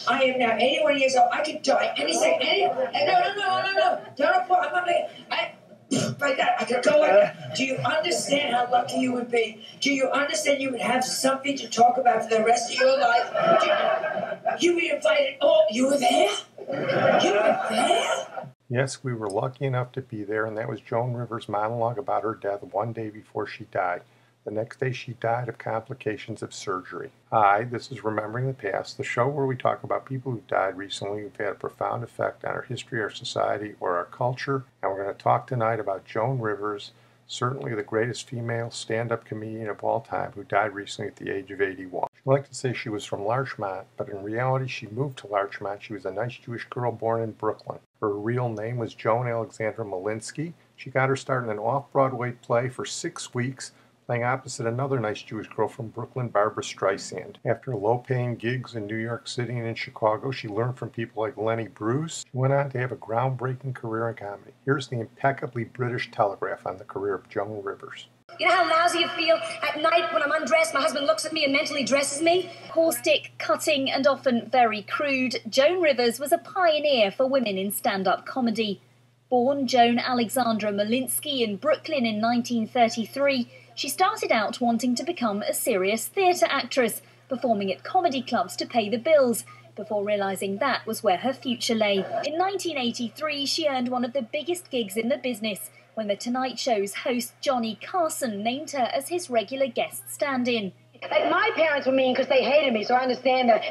I am now 81 years old. I could die any second. No. Don't put. I'm not like that. I could go like that. Do you understand how lucky you would be? Do you understand you would have something to talk about for the rest of your life? You were invited. Oh, you were there? You were there? Yes, we were lucky enough to be there, and that was Joan Rivers' monologue about her death one day before she died. The next day she died of complications of surgery. Hi, this is Remembering the Past, the show where we talk about people who've died recently who've had a profound effect on our history, our society, or our culture. And we're going to talk tonight about Joan Rivers, certainly the greatest female stand-up comedian of all time, who died recently at the age of 81. I like to say she was from Larchmont, but in reality she moved to Larchmont. She was a nice Jewish girl born in Brooklyn. Her real name was Joan Alexandra Malinsky. She got her start in an off-Broadway play for 6 weeks, playing opposite another nice Jewish girl from Brooklyn, Barbra Streisand. After low-paying gigs in New York City and in Chicago, she learned from people like Lenny Bruce. She went on to have a groundbreaking career in comedy. Here's the impeccably British telegraph on the career of Joan Rivers. You know how lousy you feel at night when I'm undressed, my husband looks at me and mentally dresses me? Caustic, cutting, and often very crude, Joan Rivers was a pioneer for women in stand-up comedy. Born Joan Alexandra Malinsky in Brooklyn in 1933, she started out wanting to become a serious theatre actress, performing at comedy clubs to pay the bills, before realising that was where her future lay. In 1983, she earned one of the biggest gigs in the business, when The Tonight Show's host Johnny Carson named her as his regular guest stand-in. Like, my parents were mean because they hated me, so I understand that.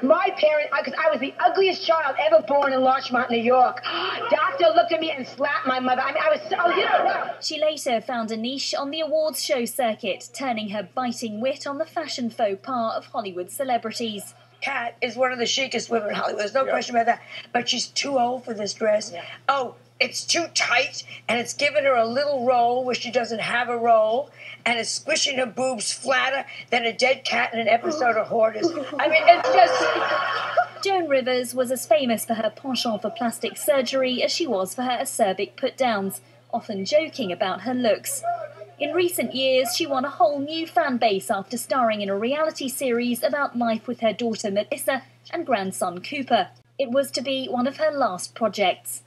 My parents, because I was the ugliest child ever born in Larchmont, New York. Doctor looked at me and slapped my mother. I mean, I was so, She later found a niche on the awards show circuit, turning her biting wit on the fashion faux pas of Hollywood celebrities. Kat is one of the chicest women in Hollywood. There's no question about that. But she's too old for this dress. Yeah. Oh, it's too tight, and it's given her a little roll where she doesn't have a roll, and it's squishing her boobs flatter than a dead cat in an episode of Hoarders. I mean, it's just... Joan Rivers was as famous for her penchant for plastic surgery as she was for her acerbic put-downs, often joking about her looks. In recent years, she won a whole new fan base after starring in a reality series about life with her daughter Melissa and grandson Cooper. It was to be one of her last projects.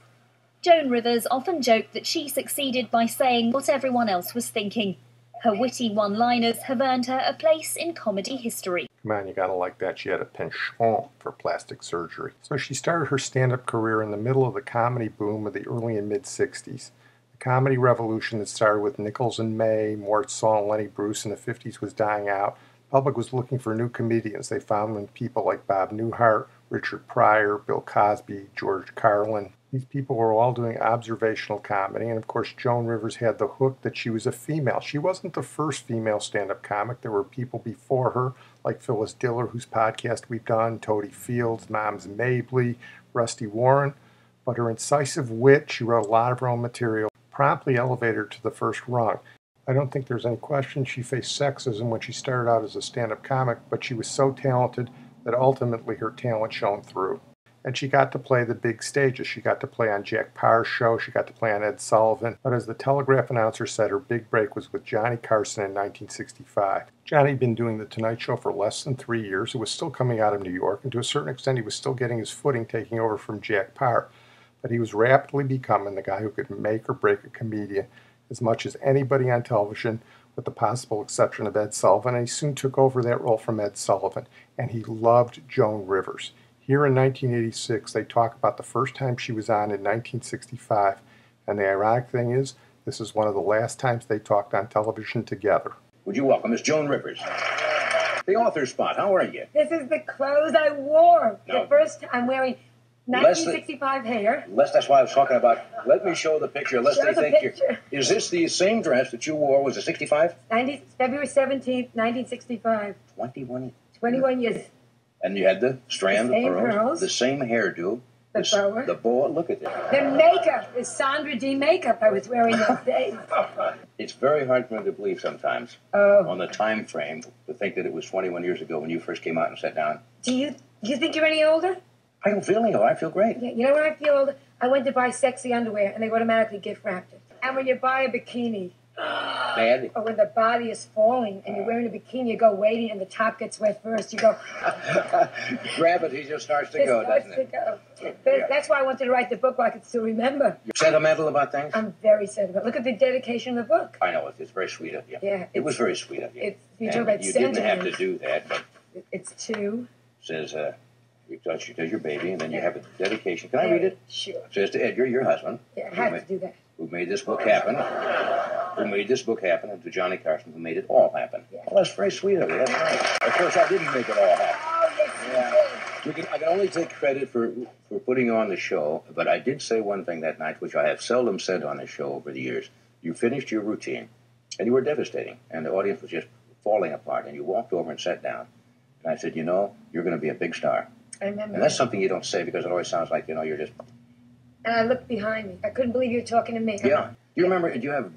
Joan Rivers often joked that she succeeded by saying what everyone else was thinking. Her witty one-liners have earned her a place in comedy history. Come on, you gotta like that. She had a penchant for plastic surgery. So she started her stand-up career in the middle of the comedy boom of the early and mid-'60s. The comedy revolution that started with Nichols and May, Mort Saul, and Lenny Bruce in the 50s was dying out. The public was looking for new comedians. They found them in people like Bob Newhart, Richard Pryor, Bill Cosby, George Carlin. These people were all doing observational comedy, and of course Joan Rivers had the hook that she was a female. She wasn't the first female stand-up comic. There were people before her, like Phyllis Diller, whose podcast we've done, Toady Fields, Moms Mabley, Rusty Warren. But her incisive wit, she wrote a lot of her own material, promptly elevated her to the first rung. I don't think there's any question she faced sexism when she started out as a stand-up comic, but she was so talented that ultimately her talent shone through. And she got to play the big stages. She got to play on Jack Parr's show. She got to play on Ed Sullivan. But as the Telegraph announcer said, her big break was with Johnny Carson in 1965. Johnny had been doing The Tonight Show for less than 3 years. It was still coming out of New York, and to a certain extent he was still getting his footing, taking over from Jack Parr. But he was rapidly becoming the guy who could make or break a comedian as much as anybody on television, with the possible exception of Ed Sullivan. And he soon took over that role from Ed Sullivan. And he loved Joan Rivers. Here in 1986, they talk about the first time she was on in 1965, and the ironic thing is, this is one of the last times they talked on television together. Would you welcome Miss Joan Rivers? The author spot, how are you? This is the clothes I wore. No. The first I'm wearing 1965 hair. That's why I was talking about. Let me show the picture, unless Show they the think picture. Is this the same dress that you wore? Was it 65? February 17th, 1965. 21 years. And you had the strand The same of pearls, pearls. the same hairdo, The boa. Look at that. The makeup, the Sandra D makeup I was wearing those days. It's very hard for me to believe sometimes on the time frame to think that it was 21 years ago when you first came out and sat down. Do you think you're any older? I don't feel any older. I feel great. Yeah, you know when I feel older? I went to buy sexy underwear and they automatically gift wrapped it. And when you buy a bikini, Bad? Or when the body is falling and you're wearing a bikini, you go wading and the top gets wet first. You go. Gravity just starts to go, doesn't it? Yeah. That's why I wanted to write the book, so I could still remember. You're sentimental about things? I'm very sentimental. Look at the dedication of the book. I know, it's very sweet of you. Yeah. It was very sweet of you. You talk about you sentiment. didn't have to do that, but... It's two. Says, she does your baby, and then you have a dedication. Can I read it? Sure. It says to Edgar, your husband. Yeah, I have to do that. Who made this book happen. And to Johnny Carson, who made it all happen. Yeah. Well, that's very sweet of you. That's nice. Of course, I didn't make it all happen. Oh, yes, you did. I can only take credit for putting you on the show, but I did say one thing that night, which I have seldom said on the show over the years. You finished your routine, and you were devastating, and the audience was just falling apart, and you walked over and sat down. And I said, you're going to be a big star. I remember. And that's something you don't say because it always sounds like, you're just... And I looked behind me. I couldn't believe you were talking to me. Yeah. Do you remember, do you have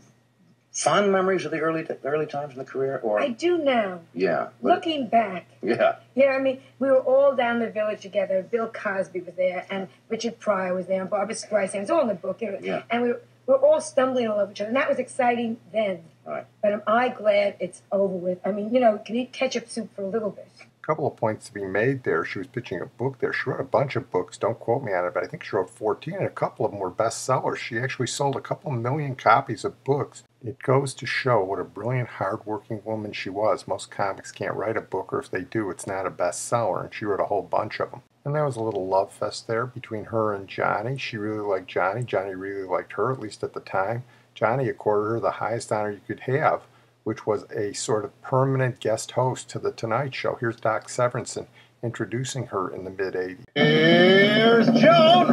fond memories of the early times in the career? Or I do now. Yeah. Looking back. Yeah. You know what I mean? We were all down the village together. Bill Cosby was there, and Richard Pryor was there, and Barbara Streisand. It's all in the book. Yeah. And we were all stumbling all over each other, and that was exciting then. Right. But am I glad it's over with? I mean, can eat ketchup soup for a little bit. A couple of points to be made there. She was pitching a book there. She wrote a bunch of books. Don't quote me on it, but I think she wrote 14, and a couple of them were bestsellers. She actually sold a couple million copies of books. It goes to show what a brilliant, hard-working woman she was. Most comics can't write a book, or if they do, it's not a bestseller, and she wrote a whole bunch of them. And there was a little love fest there between her and Johnny. She really liked Johnny. Johnny really liked her, at least at the time. Johnny accorded her the highest honor you could have, which was a sort of permanent guest host to The Tonight Show. Here's Doc Severinsen introducing her in the mid-'80s. Here's Joan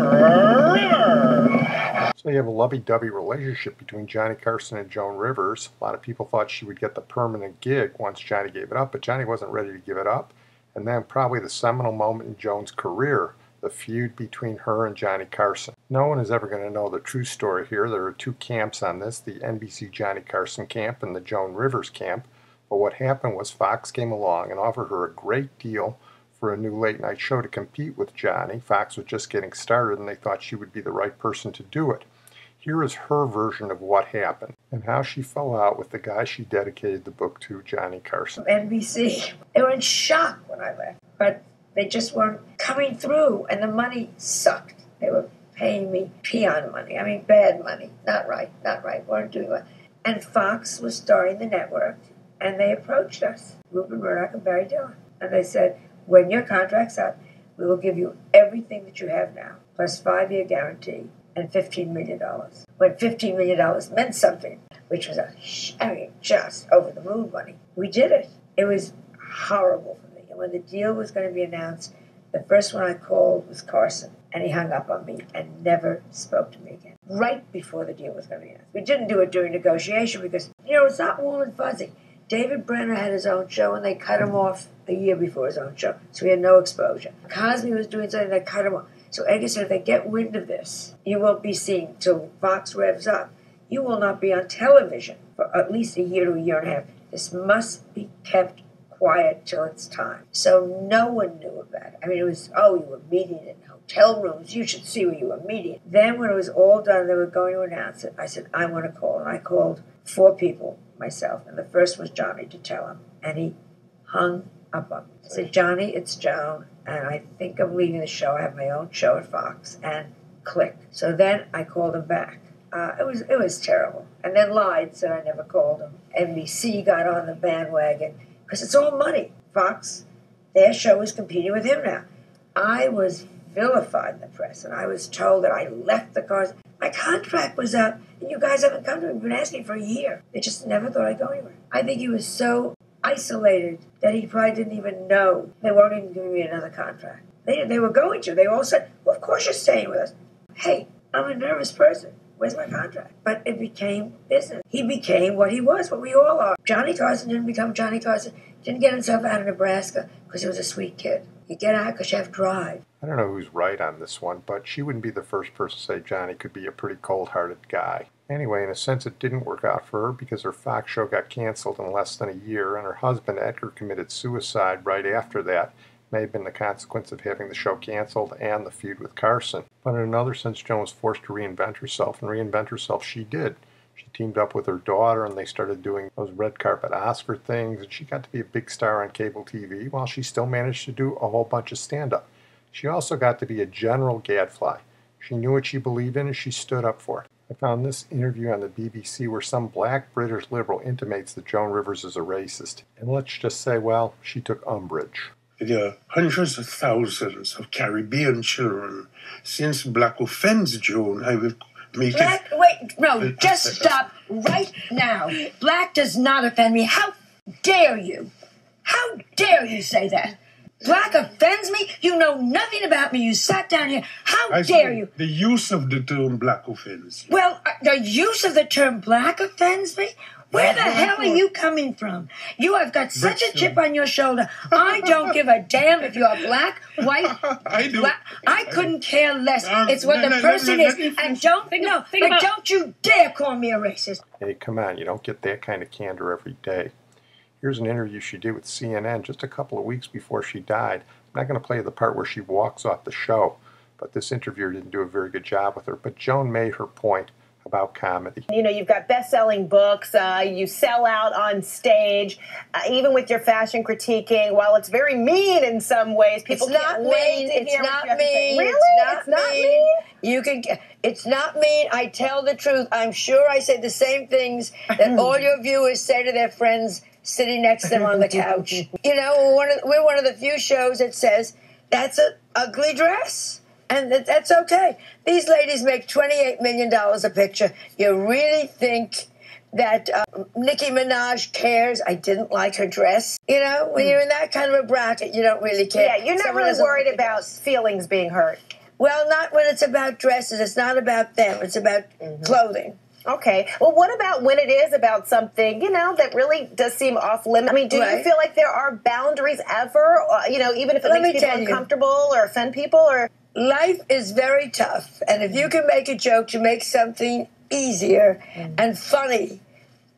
Rivers! So you have a lovey-dovey relationship between Johnny Carson and Joan Rivers. A lot of people thought she would get the permanent gig once Johnny gave it up, but Johnny wasn't ready to give it up. And then probably the seminal moment in Joan's career, the feud between her and Johnny Carson. No one is ever going to know the true story here. There are two camps on this, the NBC Johnny Carson camp and the Joan Rivers camp. But what happened was Fox came along and offered her a great deal for a new late-night show to compete with Johnny. Fox was just getting started, and they thought she would be the right person to do it. Here is her version of what happened and how she fell out with the guy she dedicated the book to, Johnny Carson. NBC, they were in shock when I left, but they just weren't coming through, and the money sucked. They were paying me peon money. I mean, bad money. Not right. Weren't doing well. And Fox was starting the network, and they approached us, Rupert Murdoch and Barry Dillon. And they said, when your contract's up, we will give you everything that you have now, plus 5-year guarantee and $15 million. When $15 million meant something, which was just over the moon money. We did it. It was horrible for me. And when the deal was going to be announced, the first one I called was Carson, and he hung up on me and never spoke to me again. Right before the deal was going to be announced. We didn't do it during negotiation because, it's not warm and fuzzy. David Brenner had his own show, and they cut him off a year before his own show, so he had no exposure. Cosby was doing something, they cut him off. So Edgar said, if they get wind of this, you won't be seen till Fox revs up. You will not be on television for at least a year to a year and a half. This must be kept quiet till it's time. So no one knew about it. I mean, it was, you were meeting in hotel rooms. You should see where you were meeting. Then when it was all done, they were going to announce it. I said, I want to call. And I called 4 people myself. And the first was Johnny to tell him. And he hung up on me. I said, Johnny, it's Joan. And I think I'm leaving the show. I have my own show at Fox. And click. So then I called him back. It was terrible. And then lied, said I never called him. NBC got on the bandwagon. Because it's all money. Fox, their show is competing with him now. I was vilified in the press, and I was told that I left the cars. My contract was up, and you guys haven't come to me. We've been asking for a year. They just never thought I'd go anywhere. I think he was so isolated that he probably didn't even know they weren't even giving me another contract. They were going to. They all said, well, of course you're staying with us. Hey, I'm a nervous person. Where's my contract? But it became business. He became what he was, what we all are. Johnny Carson didn't become Johnny Carson. Didn't get himself out of Nebraska because he was a sweet kid. You get out because you have drive. I don't know who's right on this one, but she wouldn't be the first person to say Johnny could be a pretty cold-hearted guy. Anyway, in a sense, it didn't work out for her because her Fox show got canceled in less than a year, and her husband, Edgar, committed suicide right after that. May have been the consequence of having the show canceled and the feud with Carson. But in another sense, Joan was forced to reinvent herself, and reinvent herself she did. She teamed up with her daughter and they started doing those red carpet Oscar things, and she got to be a big star on cable TV while she still managed to do a whole bunch of stand-up. She also got to be a general gadfly. She knew what she believed in and she stood up for it. I found this interview on the BBC where some black British liberal intimates that Joan Rivers is a racist. And let's just say, well, she took umbrage. There are hundreds of thousands of Caribbean children. Since black offends Joan, I will make Black, wait, no, just stop right now. Black does not offend me. How dare you? How dare you say that? Black offends me? You know nothing about me. You sat down here. How dare you? The use of the term black offends you. Well, the use of the term black offends me? Where the hell are you coming from? You have got such a chip on your shoulder. I don't give a damn if you're black, white, I do. black. I couldn't care less. It's what the person is. And don't you dare call me a racist. Hey, come on, you don't get that kind of candor every day. Here's an interview she did with CNN just a couple of weeks before she died. I'm not going to play the part where she walks off the show, but this interviewer didn't do a very good job with her. But Joan made her point about comedy. You know, you've got best-selling books, you sell out on stage, even with your fashion critiquing. While it's very mean in some ways, people can't wait to hear what you have to say. Really? It's not mean? You can. It's not mean. I tell the truth. I'm sure I say the same things that all your viewers say to their friends sitting next to them on the couch. You know, we're one of the few shows that says, that's an ugly dress. And that's okay. These ladies make $28 million a picture. You really think that Nicki Minaj cares? I didn't like her dress. You know, when you're in that kind of a bracket, you don't really care. Yeah, you're not really worried about feelings being hurt. Well, not when it's about dresses. It's not about them. It's about clothing. Okay. Well, what about when it is about something, you know, that really does seem off limit? I mean, do you feel like there are boundaries ever, you know, even if it makes people uncomfortable or offend people? Or life is very tough. And if you can make a joke to make something easier and funny,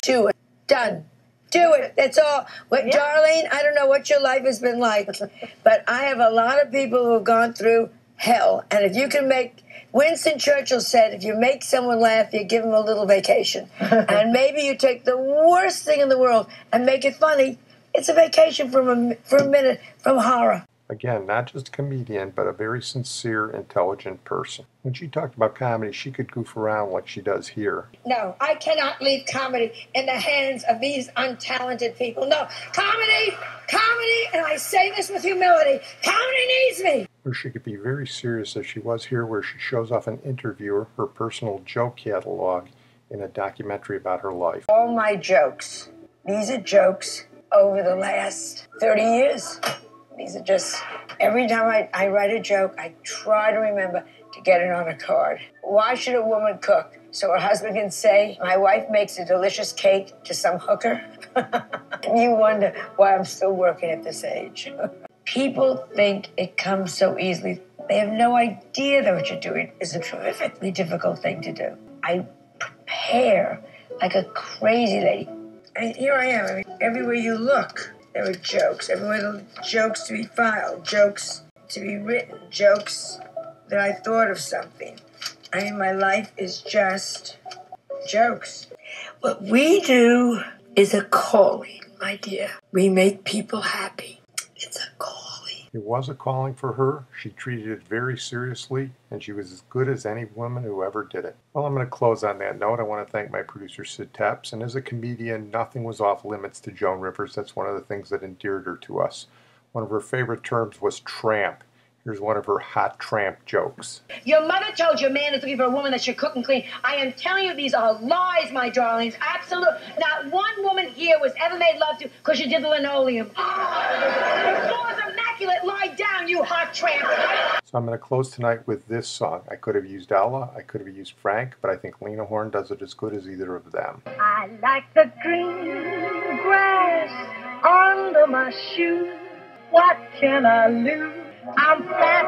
do it. Done. Do it. That's all. Darlene, I don't know what your life has been like, but I have a lot of people who have gone through hell. And if you can make... Winston Churchill said, if you make someone laugh, you give them a little vacation. And maybe you take the worst thing in the world and make it funny. It's a vacation for a minute from horror. Again, not just a comedian, but a very sincere, intelligent person. When she talked about comedy, she could goof around like she does here. No, I cannot leave comedy in the hands of these untalented people. No, comedy, and I say this with humility, comedy needs me. Or she could be very serious as she was here, where she shows off an interviewer her personal joke catalog in a documentary about her life. All my jokes, these are jokes over the last 30 years. These are just, every time I write a joke, I try to remember to get it on a card. Why should a woman cook? So her husband can say, my wife makes a delicious cake to some hooker? You wonder why I'm still working at this age. People think it comes so easily. They have no idea that what you're doing is a terrifically difficult thing to do. I prepare like a crazy lady. And here I am. I mean, everywhere you look, there are jokes. Everywhere there are jokes to be filed, jokes to be written, jokes that I thought of something. I mean, my life is just jokes. What we do is a calling, my dear. We make people happy. It's a calling. It was a calling for her. She treated it very seriously, and she was as good as any woman who ever did it. Well, I'm going to close on that note. I want to thank my producer, Sid Tepps, and as a comedian, nothing was off limits to Joan Rivers. That's one of the things that endeared her to us. One of her favorite terms was tramp. Here's one of her hot tramp jokes. Your mother told you a man is looking for a woman that should cook and clean. I am telling you, these are lies, my darlings. Absolute. Not one woman here was ever made love to because you did the linoleum. The floor's immaculate. Lie down, you hot tramp. So I'm going to close tonight with this song. I could have used Ella, I could have used Frank, but I think Lena Horne does it as good as either of them. I like the green grass under my shoes. What can I lose? I'm fat,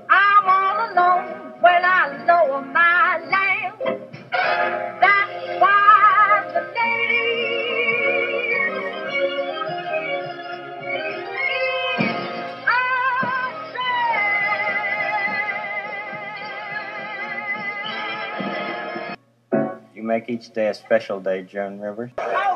I'm all alone when I lower my lamp. That's why the ladies You make each day a special day, Joan Rivers. Oh,